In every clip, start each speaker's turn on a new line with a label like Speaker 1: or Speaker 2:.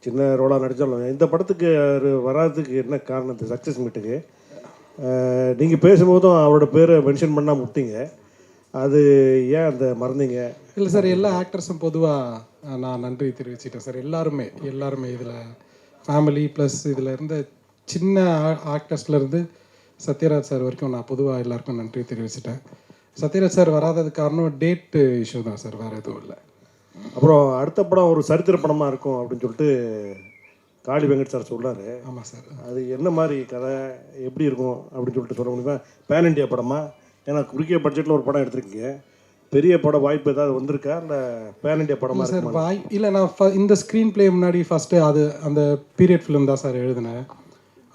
Speaker 1: சின்ன ரோலாக நடித்தாலும் இந்த படத்துக்கு அவர் வராதுக்கு என்ன காரணம்? இந்த சக்ஸஸ் மீட்டுக்கு நீங்கள் பேசும்போதும் அவரோட பேரை மென்ஷன் பண்ணால் முட்டிங்க, அது ஏன் அந்த மறந்தீங்க?
Speaker 2: இல்லை சார், எல்லா ஆக்டர்ஸும் பொதுவாக நான் நன்றி தெரிவிச்சிட்டேன் சார். எல்லாருமே இதில் ஃபேமிலி ப்ளஸ் இதில் இருந்த சின்ன ஆக்டர்ஸ்லேருந்து சத்யராஜ் சார் வரைக்கும் நான் பொதுவாக எல்லாருக்கும் நன்றி தெரிவிச்சிட்டேன். சத்யராஜ் சார் வராததுக்கு காரணம் டேட்டு இஷ்யூ தான் சார், வேறு எதுவும் இல்லை.
Speaker 1: அப்புறம் அடுத்த படம் ஒரு சரித்திர படமாக இருக்கும் அப்படின்னு சொல்லிட்டு காளி வெங்கட் சார் சொல்கிறாரு.
Speaker 2: ஆமாம் சார்.
Speaker 1: அது என்ன மாதிரி கதை, எப்படி இருக்கும் அப்படின்னு சொல்லிட்டு சொல்ல முடியுமா? பேன் இண்டியா படமா? ஏன்னா குறுகிய பட்ஜெட்டில் ஒரு படம் எடுத்திருக்கீங்க, பெரிய படம் வாய்ப்பு ஏதாவது வந்திருக்கா இல்லை பேன் இண்டியா படமாக
Speaker 2: சார்? இல்லை, நான் இந்த ஸ்க்ரீன் பிளே முன்னாடி ஃபஸ்ட்டு அந்த பீரியட் ஃபிலிம் தான் சார் எழுதினேன்.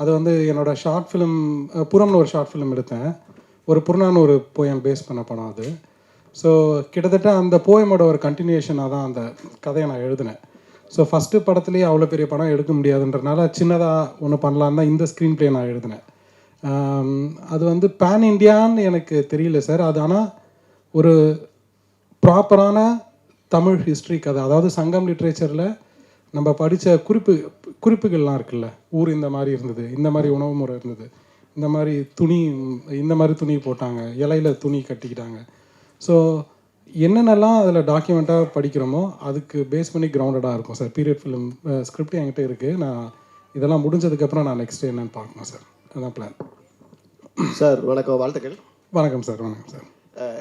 Speaker 2: அது என்னோடய ஷார்ட் ஃபிலிம் புறம்னு ஒரு ஷார்ட் ஃபிலிம் எடுத்தேன். ஒரு புறநான்னு ஒரு போயம் பேஸ் பண்ண படம் அது. ஸோ கிட்டத்தட்ட அந்த போயமோட ஒரு கண்டினியூஷனாக தான் அந்த கதையை நான் எழுதினேன். ஸோ ஃபஸ்ட்டு படத்துலேயே அவ்வளோ பெரிய படம் எடுக்க முடியாதுன்றனால சின்னதாக ஒன்று பண்ணலான்னு தான் இந்த ஸ்க்ரீன் பிளே நான் எழுதினேன். அது பேன் இண்டியான்னு எனக்கு தெரியல சார். அது ஆனால் ஒரு ப்ராப்பரான தமிழ் ஹிஸ்ட்ரி கதை. அதாவது சங்கம் லிட்ரேச்சரில் நம்ம படித்த குறிப்புகள்லாம் இருக்குல்ல, ஊர் இந்த மாதிரி இருந்தது, இந்த மாதிரி உணவு முறை இருந்தது, இந்த மாதிரி துணி போட்டாங்க, இலையில துணி கட்டிக்கிட்டாங்க. ஸோ என்னென்னலாம் அதில் டாக்குமெண்ட்டாக படிக்கிறோமோ அதுக்கு பேஸ் பண்ணி கிரவுண்டடாக இருக்கும் சார். பீரியட் ஃபிலிம் ஸ்கிரிப்ட் என்கிட்ட இருக்குது. நான் இதெல்லாம் முடிஞ்சதுக்கப்புறம் நான் நெக்ஸ்ட் என்னன்னு பார்க்கணும் சார். அதுதான் பிளான்.
Speaker 3: சார் வணக்கம், வாழ்த்துக்கள்.
Speaker 2: வணக்கம் சார். வணக்கம் சார்.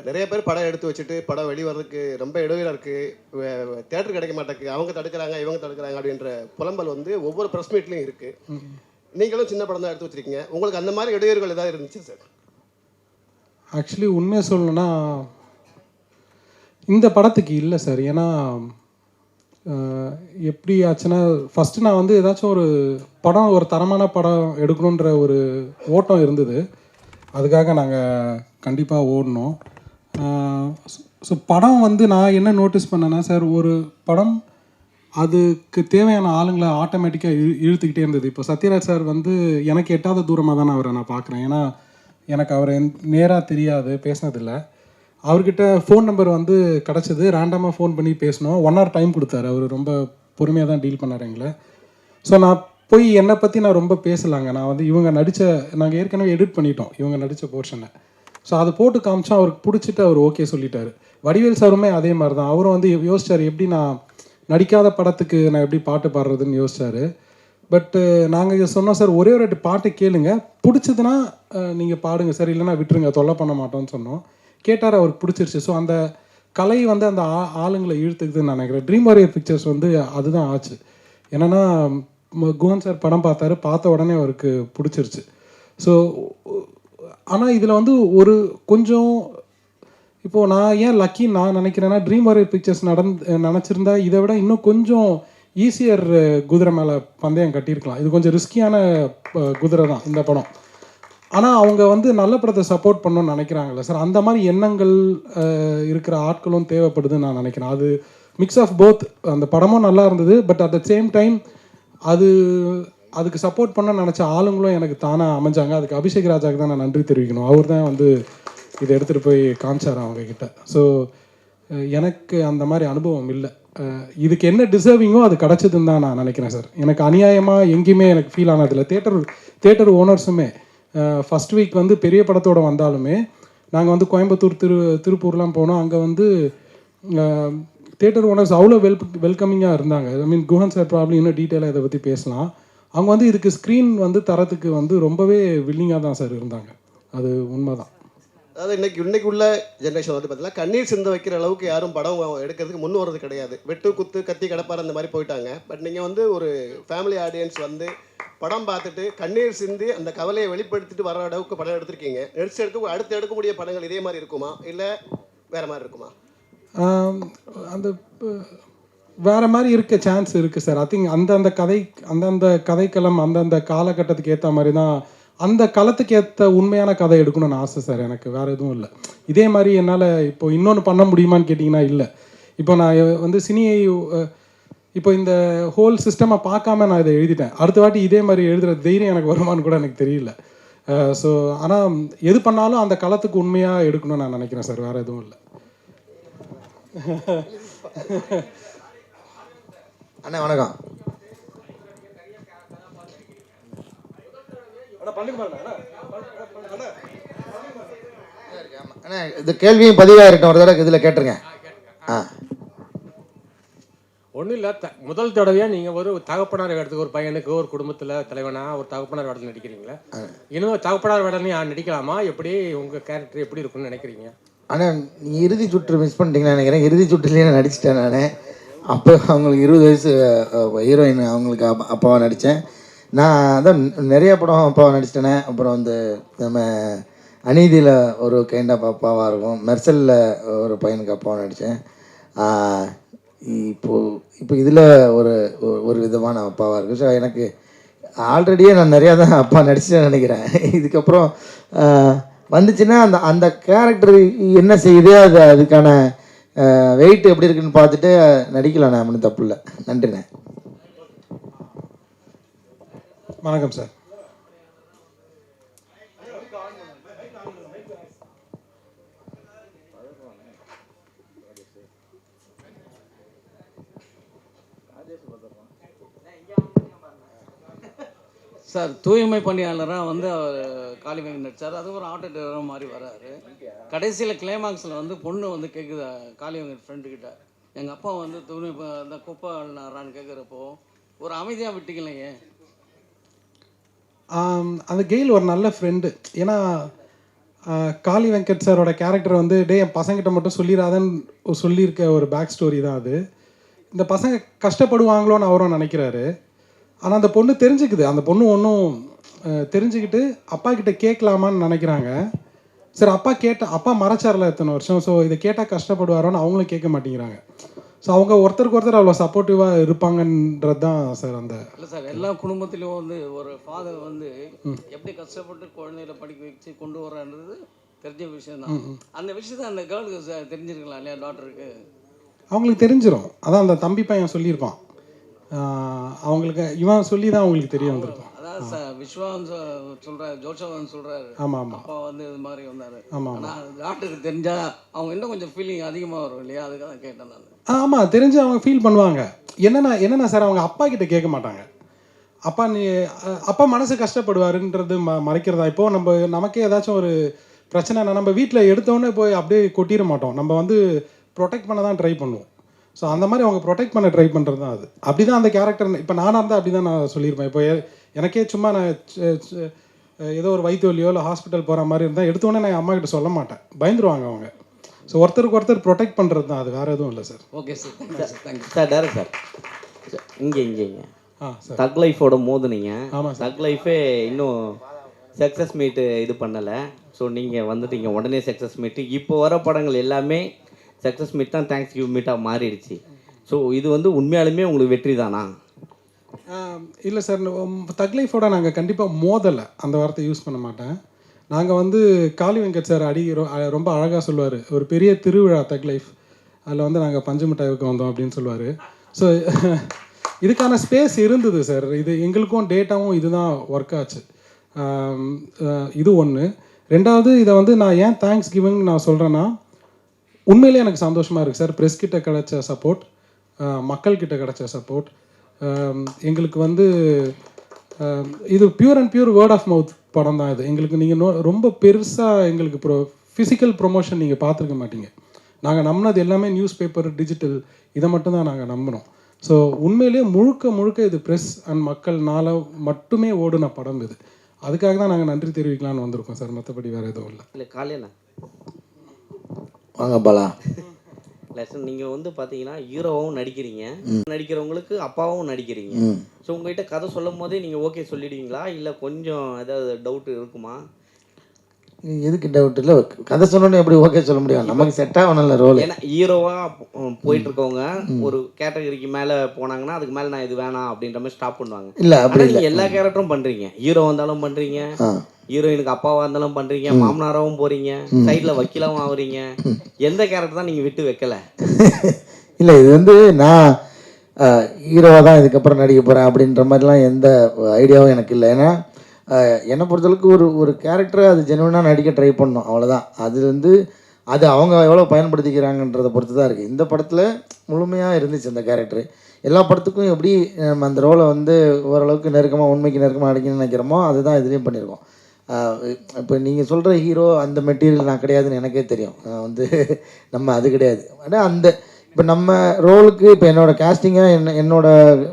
Speaker 3: நிறைய பேர் படம் எடுத்து வச்சுட்டு படம் வெளிவரதுக்கு ரொம்ப இடையூறாக இருக்குது, தேட்டர் கிடைக்க மாட்டேங்குது, அவங்க தடுக்கிறாங்க இவங்க தடுக்கிறாங்க அப்படின்ற புலம்பல் ஒவ்வொரு ப்ரெஸ் மீட்லேயும் இருக்குது. நீங்களும் சின்ன படம் தான் எடுத்து வச்சுருக்கீங்க, உங்களுக்கு அந்த மாதிரி இடையூறுகள் ஏதாவது இருந்துச்சு சார்?
Speaker 2: ஆக்சுவலி உண்மையை சொல்லணும்னா இந்த படத்துக்கு இல்லை சார். ஏன்னா எப்படி ஆச்சுன்னா, ஃபஸ்ட்டு நான் ஏதாச்சும் ஒரு படம், ஒரு தரமான படம் எடுக்கணுன்ற ஒரு ஓட்டம் இருந்தது. அதுக்காக நாங்கள் கண்டிப்பாக ஓடணும். ஸோ படம் நான் என்ன நோட்டீஸ் பண்ணேன்னா சார், ஒரு படம் அதுக்கு தேவையான ஆளுங்களை ஆட்டோமேட்டிக்காக இழுத்துக்கிட்டே இருந்தது. இப்போ சத்யராஜ் சார் எனக்கு எட்டாத தூரமாக தான் அவரை நான் பார்க்குறேன். ஏன்னா எனக்கு அவரை நேராக தெரியாது, பேசினதில்லை. அவர்கிட்ட ஃபோன் நம்பர் கிடச்சிது, ரேண்டமாக ஃபோன் பண்ணி பேசணும். 1 hour டைம் கொடுத்தாரு. அவர் ரொம்ப பொறுமையாக தான் டீல் பண்ணார் எங்களை. ஸோ நான் போய் என்னை பற்றி நான் ரொம்ப பேசலாங்க. நான் இவங்க நாங்கள் ஏற்கனவே எடிட் பண்ணிட்டோம் இவங்க நடித்த போர்ஷனை. ஸோ அதை போட்டு காமிச்சா அவருக்கு பிடிச்சிட்டு அவர் ஓகே சொல்லிட்டாரு. வடிவேல் சாருமே அதே மாதிரி தான். அவரும் யோசிச்சார், எப்படி நான் நடிக்காத படத்துக்கு நான் எப்படி பாட்டு பாடுறதுன்னு யோசிச்சார். பட்டு நாங்கள் சொன்னோம் சார், ஒரே ஒரு பாட்டு கேளுங்க, பிடிச்சதுன்னா நீங்கள் பாடுங்க சார், இல்லைனா விட்டுருங்க, தொல்லை பண்ண மாட்டோம்னு சொன்னோம். கேட்டார், அவருக்கு பிடிச்சிருச்சு. ஸோ அந்த கலை அந்த ஆளுங்களை இழுத்துக்குதுன்னு நான் நினைக்கிறேன். ட்ரீம் வாரியர் பிக்சர்ஸ் அதுதான் ஆச்சு. என்னென்னா குஹன் சார் படம் பார்த்த உடனே அவருக்கு பிடிச்சிருச்சு. ஸோ ஆனால் இதில் ஒரு கொஞ்சம் இப்போது நான் ஏன் லக்கின்னு நான் நினைக்கிறேன்னா, ட்ரீம் வாரியர் பிக்சர்ஸ் நினச்சிருந்தா இதை விட இன்னும் கொஞ்சம் ஈஸியர் குதிரை மேலே பந்தயம் கட்டியிருக்கலாம். இது கொஞ்சம் ரிஸ்கியான குதிரை தான் இந்த படம். ஆனால் அவங்க நல்ல படத்தை சப்போர்ட் பண்ணணும்னு நினைக்கிறாங்கல்ல சார், அந்த மாதிரி எண்ணங்கள் இருக்கிற ஆட்களும் தேவைப்படுதுன்னு நான் நினைக்கிறேன். அது மிக்ஸ் ஆஃப் போத். அந்த படமும் நல்லா இருந்தது, but at the same time அதுக்கு சப்போர்ட் பண்ண நினச்ச ஆளுங்களும் எனக்கு தானாக அமைஞ்சாங்க. அதுக்கு அபிஷேக் ராஜாவுக்கு தான் நான் நன்றி தெரிவிக்கணும். அவர் தான் இதை எடுத்துகிட்டு போய் காமிச்சார் அவங்கக்கிட்ட. ஸோ எனக்கு அந்த மாதிரி அனுபவம் இல்லை. இதுக்கு என்ன டிசர்விங்கோ அது கிடச்சதுன்னு தான் நான் நினைக்கிறேன் சார். எனக்கு அநியாயமாக எங்கேயுமே எனக்கு ஃபீல் ஆனதில்லை. தேட்டர் ஓனர்ஸுமே ஃபஸ்ட் வீக் பெரிய படத்தோடு வந்தாலுமே நாங்கள் கோயம்புத்தூர் திருப்பூர்லாம் போனோம். அங்கே தேட்டர் ஓனர்ஸ் அவ்வளோ வெல்கமிங்காக இருந்தாங்க. ஐ மீன் குஹன் சார் ப்ராப்ளம் இன்னும் டீட்டெயிலாக இதை பற்றி பேசலாம். அவங்க இதுக்கு ஸ்க்ரீன் தரத்துக்கு ரொம்பவே வில்லிங்காக தான் சார் இருந்தாங்க. அது உண்மை தான்.
Speaker 3: அதாவது இன்னைக்கு உள்ள ஜென்ரேஷன் பார்த்தீங்கன்னா, கண்ணீர் சிந்த வைக்கிற அளவுக்கு யாரும் படம் எடுக்கிறதுக்கு முன் வர்றது கிடையாது. வெட்டு குத்து கத்தி கடப்பார் அந்த மாதிரி போயிட்டாங்க. பட் நீங்கள் ஒரு ஃபேமிலி ஆடியன்ஸ் படம் பார்த்துட்டு கண்ணீர் சிந்தி அந்த கவலையை வெளிப்படுத்திட்டு வர அளவுக்கு படம் எடுத்திருக்கீங்க. அடுத்து எடுக்கக்கூடிய படங்கள் இதே மாதிரி இருக்குமா, இல்லை வேறு மாதிரி இருக்குமா?
Speaker 2: அந்த வேறு மாதிரி இருக்க சான்ஸ் இருக்குது சார். ஐ திங்க் அந்தந்த கதைக்களம் அந்தந்த காலகட்டத்துக்கு ஏற்ற மாதிரி தான், அந்த களத்துக்கு ஏற்ற உண்மையான கதை எடுக்கணும்னு ஆசை சார். எனக்கு வேறு எதுவும் இல்லை. இதே மாதிரி என்னால் இப்போ இன்னொன்று பண்ண முடியுமான்னு கேட்டிங்கன்னா இல்லை. இப்போ நான் சினியை இப்போ இந்த ஹோல் சிஸ்டமை பார்க்காம நான் இதை எழுதிட்டேன். அடுத்த வாட்டி இதே மாதிரி எழுதுகிற தைரியம் எனக்கு வருமானு கூட எனக்கு தெரியல. ஸோ ஆனால் எது பண்ணாலும் அந்த களத்துக்கு உண்மையாக எடுக்கணும்னு நான் நினைக்கிறேன் சார். வேறு எதுவும் இல்லை.
Speaker 4: அண்ணா வணக்கம். அண்ணா இந்த கேள்வியும் பதிவாயிருக்கட்டும், ஒரு தடவை இதில் கேட்டுருங்க.
Speaker 5: ஒன்றும் இல்லை, முதல் தடவையாக நீங்கள் ஒரு தகப்பனார் இடத்துக்கு ஒரு பையனுக்கு ஒரு குடும்பத்தில் தலைவனாக ஒரு தகப்பனார் வேடத்தில் நடிக்கிறீங்களா? இன்னும் தகப்பனார் வேடலையும் நடிக்கலாமா? எப்படி உங்கள் கேரக்டர் எப்படி இருக்குன்னு நினைக்கிறீங்க?
Speaker 4: ஆனால் நீங்கள் இறுதி சுற்று மிஸ் பண்ணிட்டீங்கன்னு நினைக்கிறேன். இறுதி சுற்றுலேயே நான் நடிச்சிட்டேன். நான் அப்போ அவங்களுக்கு 20 வயசு ஹீரோயின், அவங்களுக்கு அப்பாவாக நடித்தேன். நான் அதான் நிறைய படம் அப்பாவாக நடிச்சிட்டேனே. அப்புறம் வந்து நம்ம அநீதியில் ஒரு கைண்ட் ஆஃப் அப்பாவாக இருக்கும், மெர்சலில் ஒரு பையனுக்கு அப்பாவாக நடித்தேன். இப்போ இதில் ஒரு விதமான அப்பாவாக இருக்குது. ஸோ எனக்கு ஆல்ரெடியே நான் நிறையா தான் அப்பா நடிச்சுட்டேன்னு நினைக்கிறேன். இதுக்கப்புறம் வந்துச்சுன்னா அந்த கேரக்டர் என்ன செய்யுது, அதுக்கான வெயிட் எப்படி இருக்குன்னு பார்த்துட்டு நடிக்கலாம். நான் ஒன்றும் தப்பு இல்லை. நன்றிண்ணே.
Speaker 2: வணக்கம் சார்.
Speaker 6: சார், தூய்மை பணியாளராக வந்து அவர் காளிவெங்கட் நடித்தார். அது ஒரு ஆட்டோ டிரைவர் மாதிரி வராரு. கடைசியில் கிளைமாக்ஸில் வந்து பொண்ணு வந்து கேட்குது காளிவெங்கட் ஃப்ரெண்டுக்கிட்ட, எங்கள் அப்பா வந்து தூய்மை அந்த குப்பை அள்ளினாரான்னு கேட்குறப்போ ஒரு அமைதியாக விட்டுக்கலையே.
Speaker 2: அந்த கெயில் ஒரு நல்ல ஃப்ரெண்டு. ஏன்னா காளி வெங்கட் சாரோட கேரக்டர் வந்து என் பசங்கிட்ட மட்டும் சொல்லிடாதன்னு சொல்லியிருக்க ஒரு பேக் ஸ்டோரி தான் அது. இந்த பசங்க கஷ்டப்படுவாங்களோன்னு அவரும் நினைக்கிறாரு. ஆனால் அந்த பொண்ணு தெரிஞ்சுக்குது. அந்த பொண்ணு ஒன்றும் தெரிஞ்சுக்கிட்டு அப்பா கிட்ட கேட்கலாமான்னு நினைக்கிறாங்க. சரி, அப்பா மறைச்சார்ல எத்தனை வருஷம், ஸோ இதை கேட்டால் கஷ்டப்படுவாரோன்னு அவங்களும் கேட்க மாட்டேங்கிறாங்க. ஸோ அவங்க ஒருத்தருக்கு ஒருத்தர் அவ்வளோ சப்போர்ட்டிவாக இருப்பாங்கன்றது தான் சார். அந்த
Speaker 6: இல்லை சார், எல்லா குடும்பத்திலையும் வந்து ஒரு ஃபாதர் வந்து எப்படி கஷ்டப்பட்டு குழந்தைகளை படிக்க வச்சு கொண்டு வர்றான்றது தெரிஞ்ச விஷயம் தான். அந்த விஷயத்த அந்த கேர்ளுக்கு தெரிஞ்சிருக்கலாம் இல்லையா, டாக்டருக்கு
Speaker 2: அவங்களுக்கு தெரிஞ்சிடும். அதான் அந்த தம்பி பையன் சொல்லியிருப்பான். அவங்களுக்கு இவன் சொல்லி தான் அவங்களுக்கு தெரிய வந்திருக்கும்.
Speaker 6: அதான் சார் விஸ்வான் சொல்கிறாரு, ஜோஷவன் சொல்கிறாரு.
Speaker 2: ஆமாம் ஆமாம்,
Speaker 6: அப்பா வந்து இது மாதிரி வந்தார்.
Speaker 2: ஆமாம்.
Speaker 6: ஆனால் டாக்டருக்கு தெரிஞ்சால் அவங்க இன்னும் கொஞ்சம் ஃபீலிங் அதிகமாக வரும் இல்லையா, அதுக்காக தான் கேட்டேன் நான்.
Speaker 2: ஆமாம், தெரிஞ்சு அவங்க ஃபீல் பண்ணுவாங்க. என்னென்னா சார், அவங்க அப்பா கிட்ட கேட்க மாட்டாங்க. அப்பா மனசு கஷ்டப்படுவாருன்றது மறைக்கிறதா. இப்போது நமக்கே ஏதாச்சும் ஒரு பிரச்சனைனா நம்ம வீட்டில் எடுத்தோடனே போய் அப்படியே கொட்டிட மாட்டோம். நம்ம வந்து ப்ரொடெக்ட் பண்ண தான் ட்ரை பண்ணுவோம். ஸோ அந்த மாதிரி அவங்க ப்ரொடெக்ட் பண்ண ட்ரை பண்ணுறது தான் அது. அப்படி தான் அந்த கேரக்டர். இப்போ நானாக இருந்தால் அப்படி தான் நான் சொல்லியிருப்பேன். இப்போ எனக்கே சும்மா நான் ஏதோ ஒரு வயிற்று வலியோ இல்லை ஹாஸ்பிட்டல் போகிற மாதிரி இருந்தால் எடுத்தோடனே நான் அம்மா கிட்ட சொல்ல மாட்டேன், பயந்துருவாங்க அவங்க. ஸோ ஒருத்தருக்கு ஒருத்தர் ப்ரொடெக்ட் பண்ணுறது தான் அது, வேறு எதுவும் இல்லை sir.
Speaker 6: Okay sir, thank you sir. Thank you
Speaker 7: sir. Direct sir, இங்கே
Speaker 2: சார்
Speaker 7: தக் லைஃபோட மோதுனீங்க.
Speaker 2: ஆமாம் சார்.
Speaker 7: தக் லைஃபே இன்னும் சக்ஸஸ் மீட்டு இது பண்ணலை. ஸோ நீங்கள் வந்துட்டீங்க உடனே சக்ஸஸ் மீட்டு. இப்போ வர படங்கள் எல்லாமே சக்ஸஸ் மீட் தான், தேங்க்ஸ் கிவ் மீட்டாக மாறிடுச்சு. ஸோ இது வந்து உண்மையாலுமே உங்களுக்கு வெற்றி தானா?
Speaker 2: இல்லை சார், தக் லைஃபோட நாங்கள் கண்டிப்பாக மோதலை, அந்த வார்த்தை யூஸ் பண்ண மாட்டேன். நாங்கள் வந்து காளி வெங்கட் சார் ரொம்ப அழகாக சொல்லுவார், ஒரு பெரிய திருவிழா தக் லைஃப், அதில் வந்து நாங்கள் பஞ்சு மிட்டாய்க்கு வந்தோம் அப்படின்னு சொல்லுவார். ஸோ இதுக்கான ஸ்பேஸ் இருந்தது சார். இது எங்களுக்கும் டேட்டாவும் இதுதான் ஒர்க் ஆச்சு. இது ஒன்று. ரெண்டாவது, இதை வந்து நான் ஏன் தேங்க்ஸ் கிவிங் நான் சொல்கிறேன்னா, உண்மையிலே எனக்கு சந்தோஷமாக இருக்குது சார். ப்ரெஸ் கிட்ட கிடைச்ச சப்போர்ட், மக்கள்கிட்ட கிடைச்ச சப்போர்ட், எங்களுக்கு வந்து இது pure and pure word of mouth படம் தான் இது. எங்களுக்கு நீங்கள் ரொம்ப பெருசாக எங்களுக்கு ஃபிசிக்கல் ப்ரொமோஷன் நீங்கள் பார்த்துருக்க மாட்டீங்க. நாங்கள் நம்பினது எல்லாமே நியூஸ் பேப்பர், டிஜிட்டல், இதை மட்டும் தான் நாங்கள் நம்பினோம். ஸோ உண்மையிலேயே முழுக்க இது ப்ரெஸ் அண்ட் மக்கள்னால மட்டுமே ஓடுன படம் இது. அதுக்காக தான் நாங்கள் நன்றி தெரிவிக்கலான்னு வந்திருக்கோம் சார். மற்றபடி வேறு எதுவும் இல்லை.
Speaker 7: இல்லை காலையில்
Speaker 4: வாங்க பாலா.
Speaker 7: லெசன் நீங்கள் வந்து பார்த்தீங்கன்னா ஹீரோவும் நடிக்கிறீங்க, நடிக்கிறவங்களுக்கு அப்பாவும் நடிக்கிறீங்க. ஸோ உங்கள்கிட்ட கதை சொல்லும் போதே நீங்கள் ஓகே சொல்லிடுவீங்களா, இல்லை கொஞ்சம் ஏதாவது டவுட் இருக்குமா?
Speaker 4: எதுக்கு டவுட் இல்லை, கதை சொன்னோன்னு எப்படி ஓகே சொல்ல முடியும், நமக்கு செட் ஆகணும்ல ரோல்.
Speaker 7: ஏன்னா ஹீரோவாக போயிட்டு இருக்கவங்க ஒரு கேட்டகரிக்கு மேலே போனாங்கன்னா அதுக்கு மேலே நான் இது வேணாம் அப்படின்ற மாதிரி ஸ்டாப் பண்ணுவாங்க.
Speaker 4: இல்லை அப்படி இல்லை,
Speaker 7: எல்லா கேரக்டரும் பண்ணுறீங்க. ஹீரோ வந்தாலும் பண்ணுறீங்க, ஹீரோயினுக்கு அப்பாவா இருந்தாலும் பண்றீங்க, மாமனாராவும் போறீங்க, சைட்ல வக்கீலாவும் ஆகுறீங்க. எந்த கேரக்டர் தான் நீங்க விட்டு வைக்கல?
Speaker 4: இல்லை, இது வந்து நான் ஹீரோவாக தான் இதுக்கப்புறம் நடிக்க போகிறேன் அப்படின்ற மாதிரிலாம் எந்த ஐடியாவும் எனக்கு இல்லை. ஏன்னா என்னை பொறுத்தளவுக்கு ஒரு கேரக்டரை அது ஜெனுவனாக நடிக்க ட்ரை பண்ணணும், அவ்வளோதான். அது வந்து அது அவங்க எவ்வளோ பயன்படுத்திக்கிறாங்கன்றதை பொறுத்து தான் இருக்குது. இந்த படத்தில் முழுமையாக இருந்துச்சு அந்த கேரக்டரு. எல்லா படத்துக்கும் எப்படி நம்ம அந்த ரோலை வந்து ஓரளவுக்கு நெருக்கமாக உண்மைக்கு நெருக்கமாக அடிக்கணும்னு நினைக்கிறோமோ அதுதான் இதுலேயும் பண்ணியிருக்கோம். இப்போ நீங்கள் சொல்கிற ஹீரோ அந்த மெட்டீரியல் நான் கிடையாதுன்னு எனக்கே தெரியும். வந்து நம்ம அது கிடையாது. ஆனால் அந்த இப்போ நம்ம ரோலுக்கு இப்போ என்னோடய கேஸ்டிங்காக என்னோட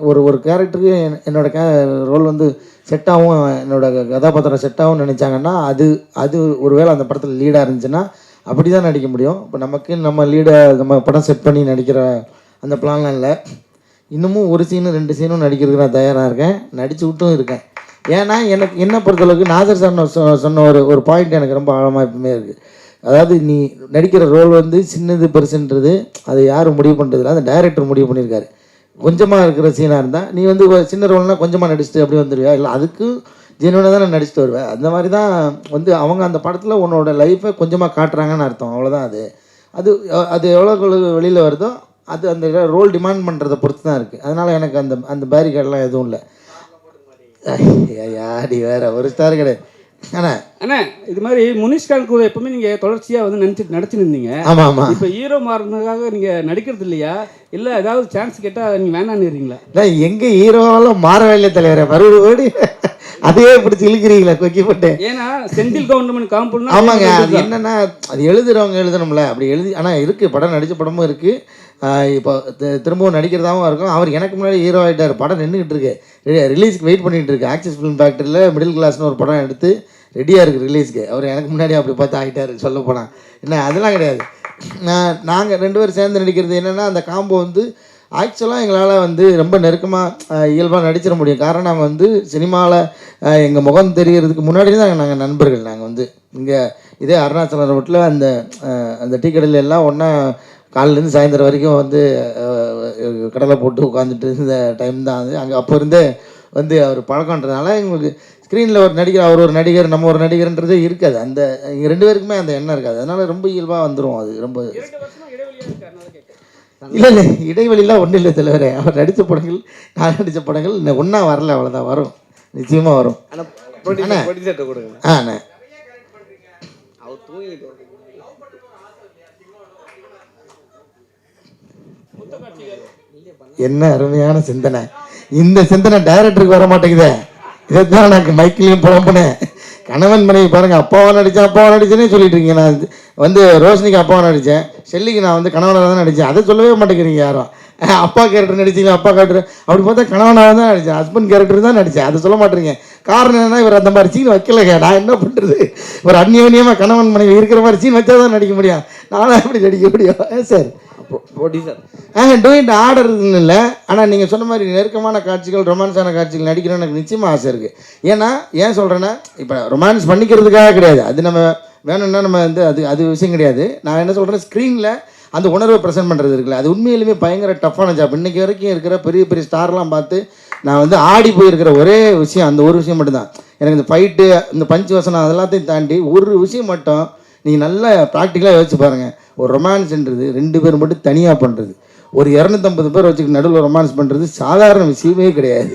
Speaker 4: ஒரு கேரக்டருக்கு என்னோடய ரோல் வந்து செட் ஆகும், என்னோடய கதாபாத்திரம் செட் ஆகும்னு நினச்சாங்கன்னா அது ஒருவேளை அந்த படத்தில் லீடாக இருந்துச்சுன்னா அப்படி தான் நடிக்க முடியும். இப்போ நமக்கு நம்ம லீடை நம்ம படம் செட் பண்ணி நடிக்கிற அந்த பிளான்லாம் இல்லை. இன்னமும் ஒரு சீனு 2 சீனும் நடிக்கிறதுக்கு நான் தயாராக இருக்கேன், நடிச்சு விட்டும் இருக்கேன். ஏன்னா எனக்கு என்ன பொறுத்தளவுக்கு நாசர் சார் சொன்ன ஒரு பாயிண்ட் எனக்கு ரொம்ப ஆழமாக எப்பவுமே இருக்குது. அதாவது நீ நடிக்கிற ரோல் வந்து சின்னது பெருசுன்றது அது யாரும் முடிவு பண்ணுறதில்ல, அந்த டைரக்டர் முடிவு பண்ணியிருக்காரு. கொஞ்சமாக இருக்கிற சீனாக இருந்தால் நீ வந்து சின்ன ரோல்னால் கொஞ்சமாக நடிச்சுட்டு அப்படி வந்துடுவியா, இல்லை அதுக்கு ஜென்வனாக தான் நான் நடிச்சுட்டு வருவேன். அந்த மாதிரி தான் வந்து அவங்க அந்த படத்தில் உன்னோட லைஃப்பை கொஞ்சமாக காட்டுறாங்கன்னு அர்த்தம், அவ்வளோதான். அது எவ்வளோ வெளியில் வருதோ அது அந்த ரோல் டிமாண்ட் பண்ணுறதை பொறுத்து தான் இருக்குது. அதனால் எனக்கு அந்த பேரிகேட்லாம் எதுவும் இல்லை. யாடி வேற ஒரு ஸ்டார் கிடையாது.
Speaker 8: அண்ணா இது மாதிரி முனிஷ்கான் கூட எப்பவுமே நீங்கள் தொடர்ச்சியாக வந்து நடிச்சுன்னு இருந்தீங்க.
Speaker 4: ஆமாம் ஆமாம்.
Speaker 8: இப்போ ஹீரோ மாறினதுக்காக நீங்கள் நடிக்கிறது இல்லையா, இல்லை ஏதாவது சான்ஸ் கேட்டால் நீங்கள் வேணான்னு இருக்கீங்களா?
Speaker 4: இல்லை எங்கே ஹீரோவெல்லாம் மாறவே இல்லை தலைவரை, மறுபடி அதே பிடிச்சி இழுக்கிறீங்களா கொக்கி போட்டு.
Speaker 8: ஏன்னா செந்தில் கவர்மெண்ட் காம்பவுண்ட்.
Speaker 4: ஆமாங்க, அது என்னன்னா அது எழுதுறவங்க எழுதணும்ல, அப்படி எழுதி. ஆனால் இருக்குது, படம் நடித்த படமும் இருக்குது. இப்போ திரும்பவும் நடிக்கிறதாகவும் இருக்கும். அவர் எனக்கு முன்னாடி ஹீரோ ஆகிட்டார், படம் நின்றுக்கிட்டு இருக்கு, ரிலீஸ்க்கு வெயிட் பண்ணிகிட்டு இருக்கு. ஆக்சிஸ் ஃபிலிம் ஃபேக்டரியில் மிடில் கிளாஸ்னு ஒரு படம் எடுத்து ரெடியாக இருக்குது ரிலீஸ்க்கு. அவர் எனக்கு முன்னாடி அப்படி பார்த்து ஆகிட்டார் சொல்ல போனால். என்ன அதெல்லாம் கிடையாது. நாங்கள் 2 பேரும் சேர்ந்து நடிக்கிறது என்னென்னா அந்த காம்போ வந்து ஆக்சுவலாக எங்களால் வந்து ரொம்ப நெருக்கமாக இயல்பாக நடிச்சிட முடியும். காரணம் நாங்கள் வந்து சினிமாவில் எங்கள் முகம் தெரிகிறதுக்கு முன்னாடி தான் நாங்கள் நண்பர்கள். நாங்கள் வந்து இங்கே இதே அருணாச்சலம் ரோட்டில் அந்த டீ கடையில் எல்லாம் ஒன்றா காலையிலேருந்து சாயந்தரம் வரைக்கும் வந்து கடலை போட்டு உட்காந்துட்டு இருந்த டைம் தான் அது. அங்கே அப்போ இருந்தே வந்து அவர் பழக்கன்றதுனால எங்களுக்கு ஸ்க்ரீனில் ஒரு நடிகர், அவர் ஒரு நடிகர், நம்ம ஒரு நடிகர்ன்றதே இருக்காது. அந்த எங்கள் 2 பேருக்குமே அந்த எண்ணம் இருக்காது. அதனால் ரொம்ப இயல்பாக வந்துடும். அது ரொம்ப இல்லை இடைவெளிலாம் ஒன்றும் இல்லை தலைவரே. அவர் நடித்த படங்கள் நான் நடித்த படங்கள் ஒன்றா வரல, அவ்வளோதான். வரும், நிச்சயமாக வரும். அண்ணே என்ன அருமையான சிந்தனை. இந்த சிந்தனை டைரக்டருக்கு வர மாட்டேங்குதே. இதைத்தான் எனக்கு மைக்கிலையும் புலம்புனேன். கணவன் மனைவி பாருங்கள், அப்பாவா நடித்தேனே சொல்லிட்டு இருக்கீங்க. நான் வந்து ரோஷினிக்கு அப்பாவா நடித்தேன், ஷெல்லிக்கு நான் வந்து கணவனாக தான் நடித்தேன். அதை சொல்லவே மாட்டேங்கிறீங்க யாரும். அப்பா கேரக்டர் நடிச்சிங்க, அப்பா கேரக்டர் அப்படி பார்த்தா கணவனாக தான் நடித்தேன், ஹஸ்பண்ட் கேரக்டர் தான் நடித்தேன். அதை சொல்ல மாட்டேறீங்க. காரணம் என்னன்னா இவர் அந்த மாதிரி சீன் வைக்கலைங்க. நான் என்ன பண்ணுறது, ஒரு அந்யோன்யமாக கணவன் மனைவி இருக்கிற மாதிரி சீன் வச்சா தான் நடிக்க முடியும். நானும் எப்படி நடிக்க முடியும் சார்? டூயிட் ஆர்டர் இல்லை. ஆனால் நீங்கள் சொன்ன மாதிரி நெருக்கமான காட்சிகள், ரொமான்ஸான காட்சிகள் நடிக்கணும்னு எனக்கு நிச்சயமாக ஆசை இருக்குது. ஏன் சொல்கிறேன்னா இப்போ ரொமான்ஸ் பண்ணிக்கிறதுக்காக கிடையாது, அது நம்ம வேணும்னா நம்ம வந்து அது விஷயம் கிடையாது. நான் என்ன சொல்கிறேன், ஸ்க்ரீனில் அந்த உணர்வை ப்ரெசென்ட் பண்ணுறது இருக்குல்ல, அது உண்மையிலுமே பயங்கர டஃப்பான ஜாப். இன்றைக்கி வரைக்கும் இருக்கிற பெரிய பெரிய ஸ்டார்லாம் பார்த்து நான் வந்து ஆடி போயிருக்கிற ஒரே விஷயம் அந்த ஒரு விஷயம் மட்டும்தான். எனக்கு இந்த ஃபைட்டு, இந்த பஞ்சு வசனம் அதெல்லாத்தையும் தாண்டி ஒரு விஷயம் மட்டும் நீங்கள் நல்லா ப்ராக்டிக்கலாக யோசிச்சு பாருங்கள். ஒரு ரொமான்ஸ்ன்றது 2 பேர் மட்டும் தனியாக பண்ணுறது, ஒரு 250 பேர் வச்சுக்கிட்டு நடுவில் ரொமான்ஸ் பண்ணுறது சாதாரண விஷயமே கிடையாது.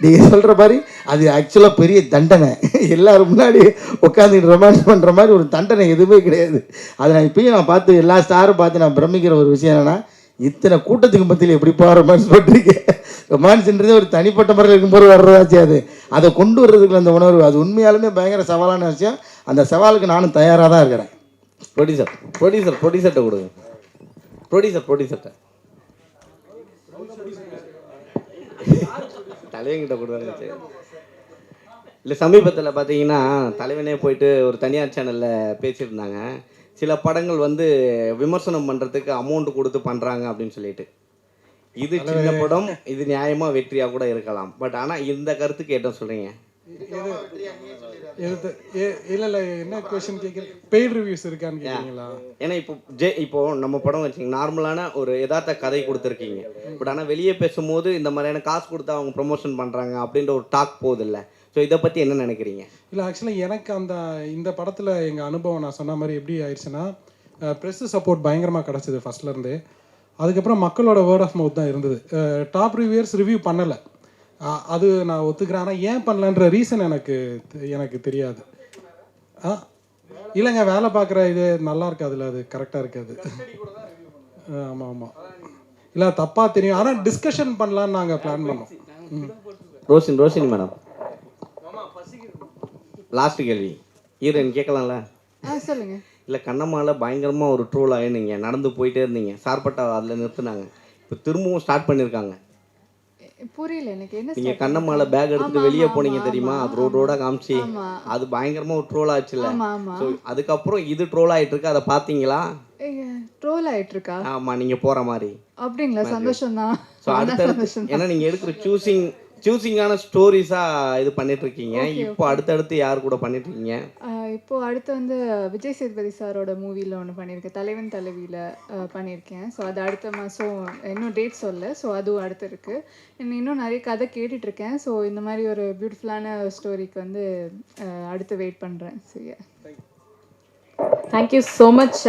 Speaker 4: நீங்கள் சொல்கிற மாதிரி அது ஆக்சுவலாக பெரிய தண்டனை. எல்லோரும் முன்னாடி உட்காந்துக்கிட்டு ரொமான்ஸ் பண்ணுற மாதிரி ஒரு தண்டனை எதுவுமே கிடையாது. அதை நான் இப்பயும் நான் பார்த்து எல்லா ஸ்டாரும் பார்த்து நான் பிரமிக்கிற ஒரு விஷயம் என்னென்னா, இத்தனை கூட்டத்துக்கு மத்தியில் எப்படிப்பா ரொமான்ஸ் பண்ணுறீங்க. ரொமான்ஸ்ன்றது ஒரு தனிப்பட்ட முறையில் இருக்கும்போது வர்றதாச்சு. அதை கொண்டு வர்றதுக்குள்ள அந்த உணர்வு அது உண்மையாலுமே பயங்கர சவாலான விஷயம். அந்த சவாலுக்கு நானும் தயாராக தான் இருக்கிறேன்.
Speaker 7: ப்ரொடியூசர்கிட்ட கொடுங்க. ப்ரொடியூசர்கிட்ட தலைவங்கிட்ட கொடுத்தாங்க. இல்லை சமீபத்தில் பார்த்தீங்கன்னா தலைவனே போயிட்டு ஒரு தனியார் சேனலில் பேசியிருந்தாங்க. சில படங்கள் வந்து விமர்சனம் பண்ணுறதுக்கு அமௌண்ட் கொடுத்து பண்ணுறாங்க அப்படின்னு சொல்லிட்டு. இது சின்ன படம், இது நியாயமாக வெற்றியாக கூட இருக்கலாம். பட் ஆனால் இந்த கருத்துக்கு என்ன சொல்கிறீங்க?
Speaker 2: இல்லை என்ன கொஸ்டின் கேட்குறீங்க? பெய்ட் ரிவ்யூஸ் இருக்கான்னு கேட்குறீங்களா?
Speaker 7: ஏன்னா இப்போ நம்ம படம் வச்சுங்க நார்மலான ஒரு யதார்த்த கதை கொடுத்துருக்கீங்க. பட் ஆனால் வெளியே பேசும்போது இந்த மாதிரியான காசு கொடுத்து அவங்க ப்ரொமோஷன் பண்ணுறாங்க அப்படின்ற ஒரு டாக் போகுது இல்லை. ஸோ இதை பற்றி என்ன நினைக்கிறீங்க?
Speaker 2: இல்லை ஆக்சுவலாக எனக்கு இந்த படத்தில் எங்கள் அனுபவம் நான் சொன்ன மாதிரி எப்படி ஆயிடுச்சுன்னா, ப்ரெஸ்ஸு சப்போர்ட் பயங்கரமாக கிடச்சிது ஃபஸ்ட்லேருந்தே. அதுக்கப்புறம் மக்களோட வேர்ட் ஆஃப் மவுத் தான் இருந்தது. டாப் ரிவ்யூயர்ஸ் ரிவ்யூ பண்ணலை, அது நான் ஒத்துக்கிறேன். ஆனால் ஏன் பண்ணலன்ற ரீசன் எனக்கு தெரியாது. இல்லைங்க, வேலை பார்க்குற இது நல்லா இருக்காதுல்ல, அது கரெக்டாக இருக்காது. ஆமாம். இல்லை தப்பாக தெரியும். ஆனால் டிஸ்கஷன் பண்ணலான்னு நாங்கள் பிளான் பண்ணோம்.
Speaker 7: ரோஷினி மேடம், லாஸ்ட் கேள்வி ஹீரோயின் கேட்கலாம்ல?
Speaker 9: சொல்லுங்க.
Speaker 7: இல்லை, கண்ணம்மாவில் பயங்கரமாக ஒரு ட்ரோல் ஆகினீங்க, நடந்து போயிட்டே இருந்தீங்க, சார்பட்டா அதில் நிறுத்துனாங்க, இப்போ திரும்பவும் ஸ்டார்ட் பண்ணியிருக்காங்க.
Speaker 9: புரியல எனக்கு என்ன.
Speaker 7: நீங்கள் கண்ணம்மாவில் பேக் எடுத்துட்டு வெளியே போனீங்க தெரியுமா, அது ரோடோட காமிச்சு, அது பயங்கரமாக ஒரு ட்ரோல் ஆச்சுல்ல. ஸோ அதுக்கப்புறம் இது ட்ரோல் ஆகிட்டு இருக்கு, அதை பார்த்தீங்களா?
Speaker 9: ட்ரோல் ஆயிட்டு இருக்கா?
Speaker 7: ஆமாம், நீங்கள் போகிற மாதிரி.
Speaker 9: அப்படிங்களா? சந்தோஷம் தான்.
Speaker 7: ஸோ அடுத்தடுத்து ஏன்னா நீங்கள் எடுக்கிற சூசிங்கான ஸ்டோரிஸாக இது பண்ணிட்டு இருக்கீங்க. இப்போ அடுத்தடுத்து யார் கூட பண்ணிட்டு இருக்கீங்க?
Speaker 9: இப்போ அடுத்து வந்து விஜய் சேதுபதி சாரோட மூவியில் ஒன்று பண்ணியிருக்கேன், தலைவன் தலைவியில் பண்ணியிருக்கேன். ஸோ அது அடுத்த மாதம், இன்னும் டேட் சொல்ல. ஸோ அதுவும் அடுத்து இருக்குது. இன்னும் நிறைய கதை கேட்டுட்ருக்கேன். ஸோ இந்த மாதிரி ஒரு பியூட்டிஃபுல்லான ஸ்டோரிக்கு வந்து அடுத்து வெயிட் பண்ணுறேன். சரியா?
Speaker 10: Thank you so much.